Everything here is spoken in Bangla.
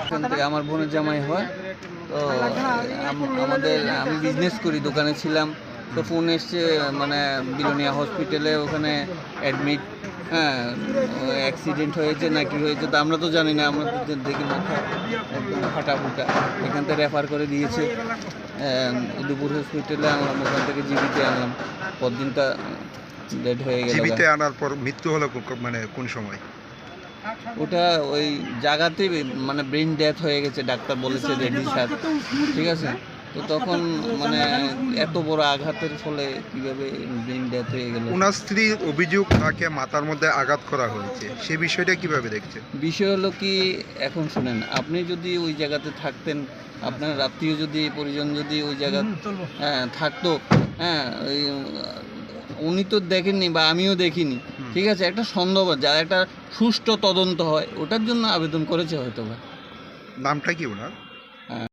এখান থেকে আমার বোনের জামাই হয়। তো আমি বিজনেস করি, দোকানে ছিলাম, তো ফোন এসছে মানে বিলোনিয়া হসপিটালে ওখানে অ্যাডমিট, হ্যাঁ অ্যাক্সিডেন্ট হয়েছে না কি হয়েছে, তো আমরা তো জানি না, আমরা তো দেখি মাথা একদম ফাটা ফুটা, এখান থেকে রেফার করে দিয়েছে দুপুর হসপিটালে। আমরা ওখান থেকে জীবিতে আনলাম, পরদিনটা ডেড হয়ে গেল। জীবিতে আনার পর মৃত্যু হলো মানে কোন সময়? ওটা ওই জায়গাতেই মানে ব্রেন ডেথ হয়ে গেছে, ডাক্তার বলেছে রেডি স্যার, ঠিক আছে। তো তখন মানে এত বড় আঘাতের ফলে কিভাবে ব্রেন ডেথ হয়ে গেল। ওনার স্ত্রীর অভিযোগ তাকে মাথার মধ্যে আঘাত করা হয়েছে, সেই বিষয়টা কিভাবে দেখছে? বিষয় হলো কি, এখন শুনেন, আপনি যদি ওই জায়গাতে থাকতেন, আপনার আত্মীয় যদি পরিজন যদি ওই জায়গা থাকতো, হ্যাঁ উনি তো দেখেননি বা আমিও দেখিনি, ঠিক আছে, একটা সন্দেহ, যার একটা সুষ্ঠু তদন্ত হয় ওটার জন্য আবেদন করেছে হয়তো বা। নামটা কি ওনার?